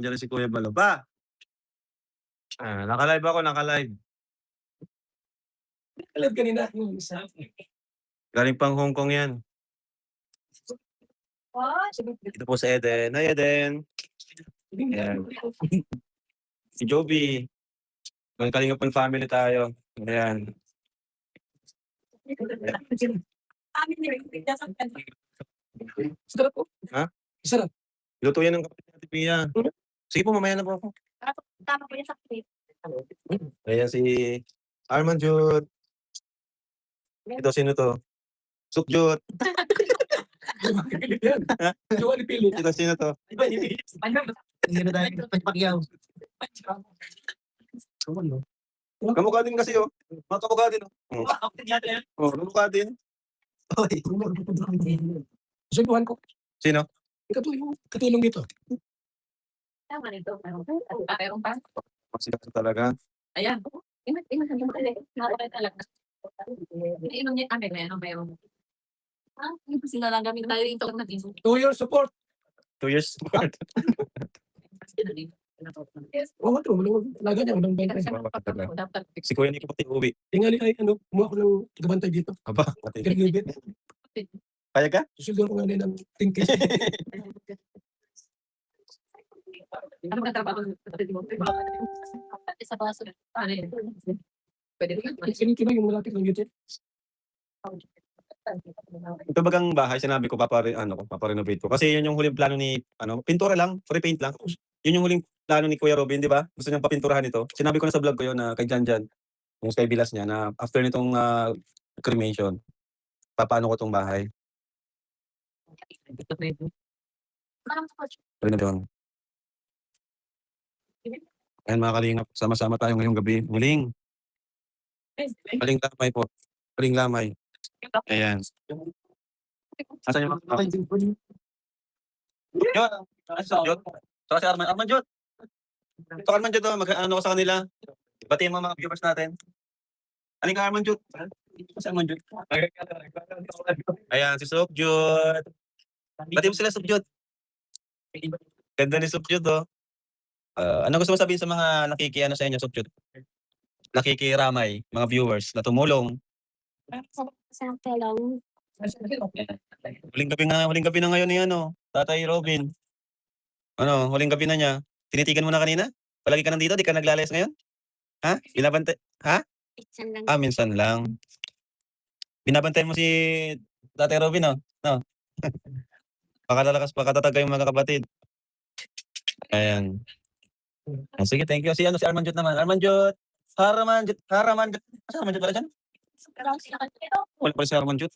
Andiyan na si Kuya Balo. Pa! Naka-live ako, naka-live. Naka-live kanina yung isa. Galing pang Hong Kong yan. Dito po sa Eden. Hi, Eden. Ayan. Si Joby. Mga Kalingapang family tayo. Ayan. Sarap po. Ha? Sarap. Luto yan ng kapatid natin, Pia. Sige po, mamaya na po ako. Tama po yan sa clip. Ayan si Arman Jud. Ito, sino to? Sukjut. Ha? Jowa ni Pili. Ito, sino to? Hindi na tayo pagpagyaw. Kamukha din kasi, oh. Mga kamukha din, oh. Oh, kamukha din. Suguhan ko. Sino? Katulong dito. Tama nito. Meron pa. Masikat talaga. Ayan. Tingnan sa mga ulit. Nakakaya talaga. Inom niya kami. Meron. Yung sila lang gamit tayo ito lang naging. 2 years support. 2 years. Oo, ito. Talaga niya. Walang benta. Si Kuya Nico pati uwi. Tingali ay kumuha ko ng tagabantay dito. Aba, pati. Graduate. Kaya ka? Susunod ko nga din ng tingkis. Ano ba trabaho mo? Sa baso. Ano yun? Pwede rin. Sinito na yung malapit ng YouTube. Ito bagang bahay, sinabi ko paparenovate ko. Kasi yun yung huling plano ni, pintura lang, free paint lang. Yun yung huling plano ni Kuya Robin, di ba? Gusto niyang papinturahan ito. Sinabi ko na sa vlog ko yun na kay Janjan, yung Sky Villas niya, na after nitong cremation, papaano ko tong bahay. Pwede na doon. Ayan mga kalingap, sama-sama tayo ngayong gabi. Muling lamay po. Muling lamay. Ayan. Asan yung mga? Jod. Saka si Arman. Arman Jod. Ito Arman Jod. Mag-ano ko sa kanila. Batiin mo mga viewers natin. Aling ka Arman Jod. Si Arman Jod. Ayan si Sob Jod. Batiin mo sila Sob Jod. Ganda ni Sob Jod, oh. Ano gusto mo sabihin sa mga nakikiano sa inyo, Sob Jod? Nakikiramay, mga viewers na tumulong. Sa tulong. Huling gabi na ngayon ni Tatay Robin. Huling gabi na niya. Tinitigan mo na kanina? Palagi ka nandito, di ka naglalayas ngayon? Ha? Binabantay? Ha? Minsan lang. Binabantayan mo si Tatay Robin, no? Pakatatag kayong mga kapatid. Ayan. Sige, thank you. Si Arman Jod naman. Arman Jod. Haraman Jod. Asa Arman Jod pala dyan? Wala pala si Arman Jod.